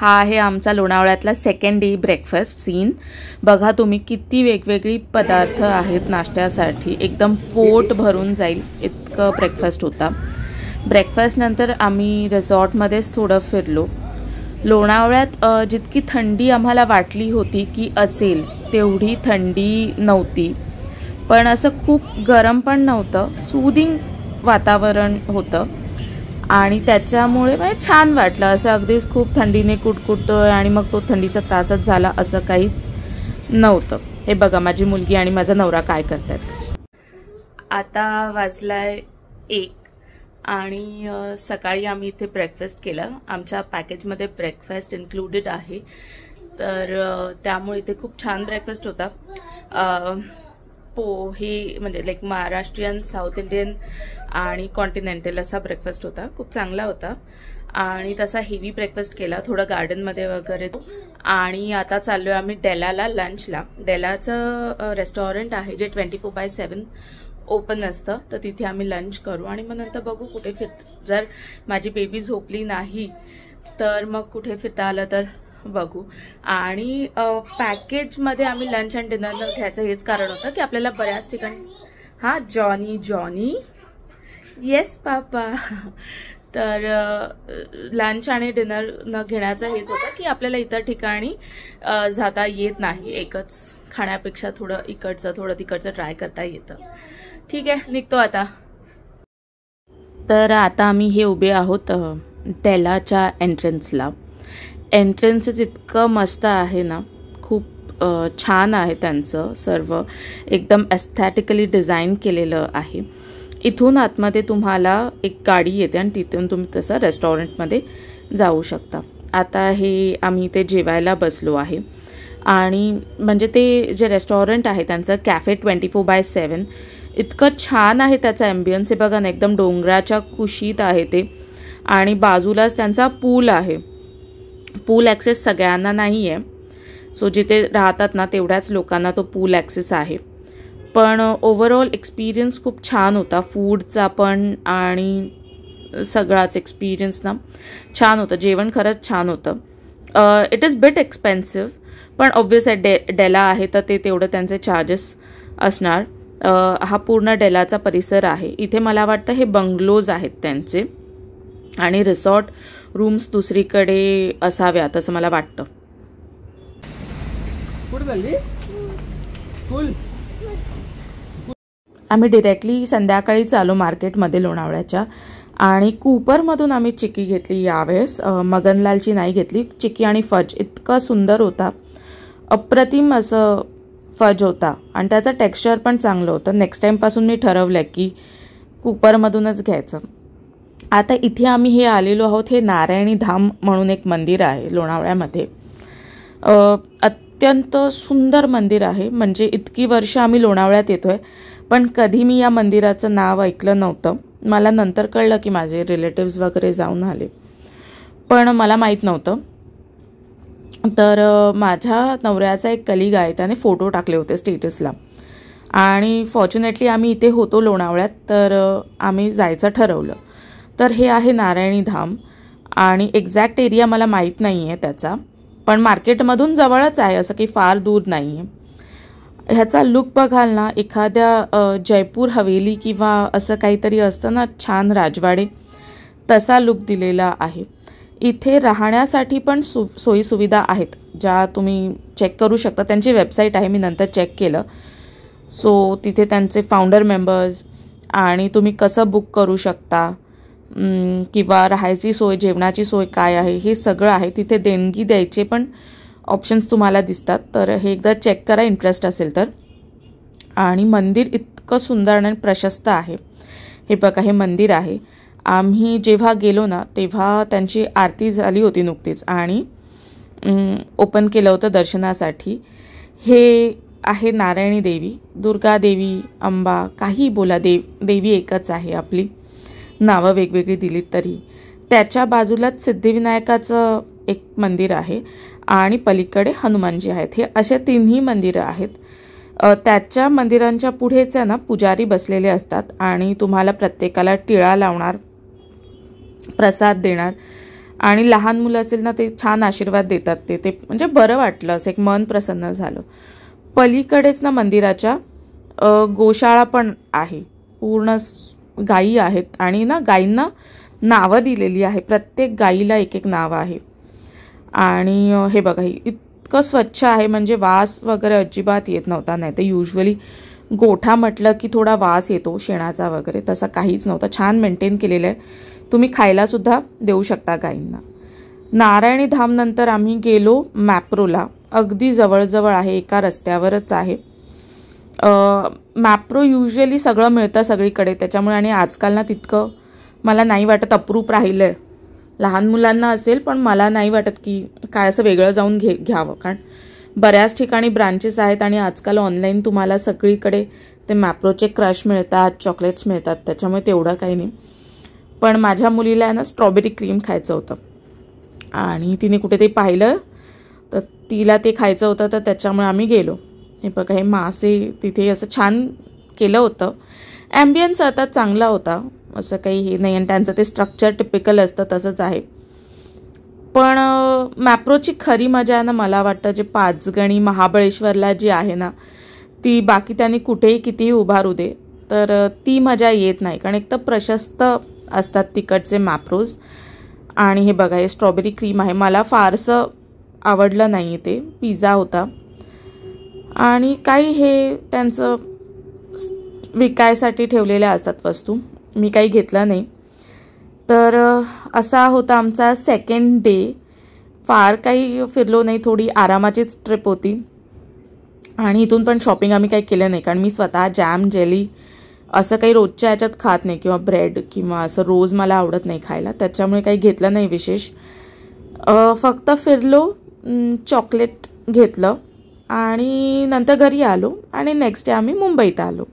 हा आहे आमचा लोणावळ्यातला सेकंड डे ब्रेकफास्ट सीन। बघा तुम्ही किती वेगवेगळी पदार्थ आहेत नाश्त्यासाठी, एकदम पोट भरून जाईल इतकं ब्रेकफास्ट होता। ब्रेकफास्ट नंतर आम्ही रिसॉर्टमध्येच थोडं फिरलो। लोणावळ्यात जितकी थंडी आम्हाला वाटली होती की असेल तेवढी थंडी नव्हती, पण असं खूप गरम पण नव्हतं, सूदिंग वातावरण होतं आणि त्याच्यामुळे छान वाटलं। असं अगदीच खूप थंडीने कुटकुटतोय आणि मग तो थंडीचा त्रासच झाला असं काहीच नव्हतं। हे बघा माझी मुलगी आणि माझा नवरा काय करतात। आता वाजलाय 1 आणि सकाळी आम्ही इथे ब्रेकफास्ट केला। आमच्या पॅकेजमध्ये ब्रेकफास्ट इन्क्लूडेड आहे, तर त्यामुळे इथे खूप छान ब्रेकफास्ट होता। पोहे म्हणजे लाईक महाराष्ट्रीयन, साऊथ इंडियन आणि कॉन्टिनेंटल असा ब्रेकफास्ट होता, खूप चांगला होता। आणि तसा हेवी ब्रेकफास्ट केला, थोडं गार्डनमध्ये वगैरे। आणि आता चाललोय आम्ही डेलाला लंचला। डेलाचं रेस्टॉरंट आहे जे 24/7 ओपन असतं, तर तिथे आम्ही लंच करू आणि मग नंतर बघू कुठे जर माझी बेबी झोपली नाही तर मग कुठे फिरता आलं तर बघू। आणि पॅकेजमध्ये आम्ही लंच आणि डिनर घ्यायचं हेच कारण होतं की आपल्याला बऱ्याच ठिकाणी हां जॉनी येस पापा, तर लंच आणि डिनर न घेण्याचं हेच होतं की आपल्याला इतर ठिकाणी जाता येत नाही, एकच खाण्यापेक्षा थोडं इकडचं थोडं तिकडचं ट्राय करता येतं। ठीक आहे, निघतो आता। तर आता आम्ही हे उभे आहोत डेलाच्या एंट्रन्सला। एंट्रन्सच इतकं मस्त आहे ना, खूप छान आहे त्यांचं सर्व, एकदम एस्थेटिकली डिझाईन केलेलं आहे। इथून आतमध्ये तुम्हाला एक गाडी येते आणि तिथून तुम्ही तसं रेस्टॉरंटमध्ये जाऊ शकता। आता हे आम्ही ते जेवायला बसलो आहे आणि म्हणजे ते जे रेस्टॉरंट आहे त्यांचं कॅफे 24/7 इतकं छान आहे, त्याचा ॲम्बियन्स हे बघा ना, एकदम डोंगराच्या कुशीत आहे ते आणि बाजूलाच त्यांचा पूल आहे। पूल ॲक्सेस सगळ्यांना नाही आहे, सो जिथे राहतात ना तेवढ्याच लोकांना तो पूल ॲक्सेस आहे, पण ओव्हरऑल एक्सपिरियन्स खूप छान होता, फूडचा पण आणि सगळाच एक्सपिरियन्स ना छान होतं। जेवण खरंच छान होतं। इट इज बिट एक्सपेन्सिव्ह, पण ऑब्वियस डेला आहे तर ते तेवढं त्यांचे चार्जेस असणार। हा पूर्ण डेलाचा परिसर आहे। इथे मला वाटतं हे बंगलोज आहेत त्यांचे आणि रिसॉर्ट रूम्स दुसरीकडे असाव्यात असं मला वाटतं। आम्ही डिरेक्टली संध्याकाळीच आलो मार्केटमध्ये लोणावळ्याच्या आणि कूपरमधून आम्ही चिक्की घेतली यावेळेस, मगनलालची नाही घेतली। चिक्की आणि फज इतका सुंदर होता, अप्रतिम असं फज होता आणि त्याचं टेक्स्चर पण चांगलं होतं। नेक्स्ट टाईमपासून मी ठरवलं की कूपरमधूनच घ्यायचं। आता इथे आम्ही हे आलेलो आहोत, हे नारायणी धाम म्हणून एक मंदिर आहे लोणावळ्यामध्ये। अत्यंत सुंदर मंदिर आहे, म्हणजे इतकी वर्ष आम्ही लोणावळ्यात येतोय पण कधी मी या मंदिराचं नाव ऐकलं नव्हतं। मला नंतर कळलं की माझे रिलेटिव्स वगैरे जाऊन आले, पण मला माहीत नव्हतं। तर माझ्या नवऱ्याचा एक कलीग आहे, त्याने फोटो टाकले होते स्टेटसला आणि फॉर्च्युनेटली आम्ही इथे होतो लोणावळ्यात, तर आम्ही जायचं ठरवलं। तर हे आहे नारायणी धाम आणि एक्झॅक्ट एरिया मला माहीत नाही आहे त्याचा, पण मार्केटमधून जवळच आहे, असं काही फार दूर नाही आहे। ह्याचा लुक बघाल ना, एखाद्या जयपूर हवेली किंवा असं काहीतरी असतं ना छान राजवाडे, तसा लुक दिलेला आहे। इथे राहण्यासाठी पण सोयीसुविधा आहेत ज्या तुम्ही चेक करू शकता, त्यांची वेबसाईट आहे, मी नंतर चेक केलं। सो तिथे त्यांचे फाउंडर मेंबर्स आणि तुम्ही कसं बुक करू शकता किंवा राहायची सोय, जेवणाची सोय काय आहे हे सगळं आहे। तिथे देणगी द्यायचे पण ऑप्शन्स तुम्हाला दिसतात, तर हे एकदा चेक करा इंटरेस्ट असेल तर। आणि मंदिर इतकं सुंदर आणि प्रशस्त आहे। हे बघा हे मंदिर आहे, आम्ही जेव्हा गेलो ना तेव्हा त्यांची आरती झाली होती नुकतीच आणि ओपन केलं होतं दर्शनासाठी। हे आहे नारायणी देवी, दुर्गा देवी, अंबा, काही बोला, देवी एकच आहे, आपली नावं वेगवेगळी दिलीत तरी। त्याच्या बाजूलाच सिद्धिविनायकाचं एक मंदिर आहे आणि पलीकडे हनुमानजी आहेत। हे असे तिन्ही मंदिरं आहेत। त्याच्या मंदिरांच्या पुढेच ना पुजारी बसलेले असतात आणि तुम्हाला प्रत्येकाला टिळा लावणार, प्रसाद देणार आणि लहान मुलं असेल ना ते छान आशीर्वाद देतात, ते म्हणजे बरं वाटलं, असं एक मन प्रसन्न झालं. पलीकडेच ना मंदिराच्या गोशाळा पण आहे, पूर्ण गायी आहेत आणि ना गायींना नावं दिलेली आहे, प्रत्येक गायीला एक एक नाव आहे. आणि हे बघा इतकं स्वच्छ आहे, म्हणजे वास वगैरे अजिबात येत नव्हता. नाही तर युजली गोठा म्हटलं की थोडा वास येतो शेणाचा वगैरे, तसा काहीच नव्हता. छान मेंटेन केलेलं आहे, तुम्ही खायलासुद्धा देऊ शकता गायींना. नारायणी धामनंतर आम्ही गेलो मॅप्रोला, अगदी जवळजवळ आहे, एका रस्त्यावरच आहे. मॅप्रो युजली सगळं मिळतं सगळीकडे, त्याच्यामुळे आणि आजकाल ना तितकं मला नाही वाटत अप्रूप राहिलं आहे. लहान मुलांना असेल, पण मला नाही वाटत की काय असं वेगळं जाऊन घ्यावं, कारण बऱ्याच ठिकाणी ब्रांचेस आहेत आणि आजकाल ऑनलाईन तुम्हाला सगळीकडे ते मॅप्रोचे क्रश मिळतात, चॉकलेट्स मिळतात, त्याच्यामुळे तेवढं काही नाही. पण माझ्या मुलीला ना स्ट्रॉबेरी क्रीम खायचं होतं आणि तिने कुठे ते पाहिलं तर तिला ते खायचं होतं, तर त्याच्यामुळे आम्ही गेलो. हे बघा हे मासे तिथे असं छान केलं होतं. ॲम्बियन्स आता चांगला होता, असं काही हे नाही, आणि त्यांचं ते स्ट्रक्चर टिपिकल असतं तसंच आहे. पण मॅप्रोची खरी मजा आहे ना, मला वाटतं जे पाचगणी महाबळेश्वरला जी आहे ना, ती बाकी त्यांनी कुठेही कितीही उभारू दे तर ती मजा येत नाही, कारण एक तर प्रशस्त असतात तिकडचे मॅप्रोज. आणि हे बघा हे स्ट्रॉबेरी क्रीम आहे, मला फारसं आवडलं नाही. ते पिझ्झा होता आणि काही हे त्यांचं विकायसाठी ठेवलेल्या असतात वस्तू, मी काही घेतलं नाही. तर असा होता आमचा सेकंड डे. फार काही फिरलो नाही, थोडी आरामाचीच ट्रिप होती. आणि इथून पण शॉपिंग आम्ही काही केलं नाही, कारण मी स्वतः जॅम जेली असं काही रोजच्या ह्याच्यात खात नाही, किंवा ब्रेड किंवा असं रोज मला आवडत नाही खायला, त्याच्यामुळे काही घेतलं नाही विशेष. फक्त फिरलो, चॉकलेट घेतलं आणि नंतर घरी आलो आणि नेक्स्ट डे आम्ही मुंबईत आलो.